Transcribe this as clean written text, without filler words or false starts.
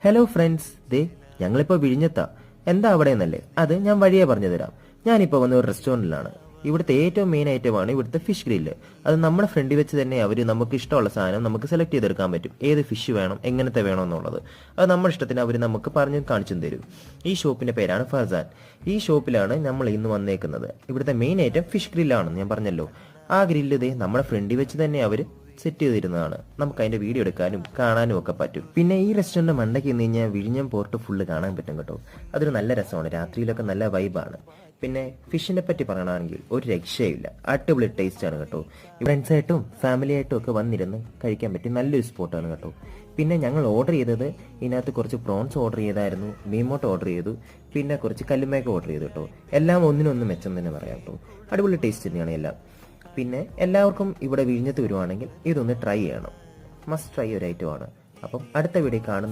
Hello friends, ഞങ്ങളിപ്പോൾ വിഴിഞ്ഞത്താ. എന്താ അവിടെ എന്നല്ലേ? അത് ഞാൻ വഴിയേ പറഞ്ഞു തരാം. ഞാനിപ്പോൾ വന്ന ഒരു റെസ്റ്റോറൻറ്റിലാണ്. ഇവിടുത്തെ ഏറ്റവും മെയിൻ ഐറ്റമാണ് ഇവിടുത്തെ ഫിഷ് ഗ്രില്ല്. അത് നമ്മുടെ ഫ്രണ്ടിൽ വെച്ച് തന്നെ അവർ നമുക്ക് ഇഷ്ടമുള്ള സാധനം നമുക്ക് സെലക്ട് ചെയ്തെടുക്കാൻ പറ്റും. ഏത് ഫിഷ് വേണം, എങ്ങനത്തെ വേണം എന്നുള്ളത് അത് നമ്മുടെ ഇഷ്ടത്തിന് അവർ നമുക്ക് പറഞ്ഞ് കാണിച്ചും തരും. ഈ ഷോപ്പിൻ്റെ പേരാണ് ഫർസാൻ. ഈ ഷോപ്പിലാണ് നമ്മൾ ഇന്ന് വന്നേക്കുന്നത്. ഇവിടുത്തെ മെയിൻ ഐറ്റം ഫിഷ് ഗ്രില്ലാണെന്ന് ഞാൻ പറഞ്ഞല്ലോ. ആ ഗ്രില്ല് നമ്മുടെ ഫ്രണ്ടിൽ വെച്ച് തന്നെ അവർ സെറ്റ് ചെയ്തിരുന്നതാണ്. നമുക്ക് അതിന്റെ വീഡിയോ എടുക്കാനും കാണാനും ഒക്കെ പറ്റും. പിന്നെ ഈ റെസ്റ്റോറന്റ് മണ്ടയ്ക്ക് നിന്ന് കഴിഞ്ഞാൽ വിഴിഞ്ഞം പോർട്ട് ഫുള്ള് കാണാൻ പറ്റും കേട്ടോ. അതൊരു നല്ല രസമാണ്. രാത്രിയിലൊക്കെ നല്ല വൈബാണ്. പിന്നെ ഫിഷിനെ പറ്റി പറയണമെങ്കിൽ ഒരു രക്ഷയില്ല, അടിപൊളി ടേസ്റ്റ് ആണ് കേട്ടോ. ഫ്രണ്ട്സായിട്ടും ഫാമിലി ആയിട്ടും ഒക്കെ വന്നിരുന്ന് കഴിക്കാൻ പറ്റിയ നല്ലൊരു സ്പോട്ടാണ് കേട്ടോ. പിന്നെ ഞങ്ങൾ ഓർഡർ ചെയ്തത് ഇതിനകത്ത് കുറച്ച് പ്രോൺസ് ഓർഡർ ചെയ്തായിരുന്നു, മീമോട്ട് ഓർഡർ ചെയ്തു, പിന്നെ കുറച്ച് കല്ലുമേക്ക ഓർഡർ ചെയ്തു കേട്ടോ. എല്ലാം ഒന്നിനൊന്നും മെച്ചം തന്നെ പറയാം കേട്ടോ. അടിപൊളി ടേസ്റ്റ് തന്നെയാണ് എല്ലാം. പിന്നെ എല്ലാവർക്കും ഇവിടെ വിഴിഞ്ഞത്ത് വരുവാണെങ്കിൽ ഇതൊന്ന് ട്രൈ ചെയ്യണം. മസ്റ്റ് ട്രൈ ഒരു ഐറ്റമാണ്. അപ്പം അടുത്ത വീഡിയോ കാണുന്ന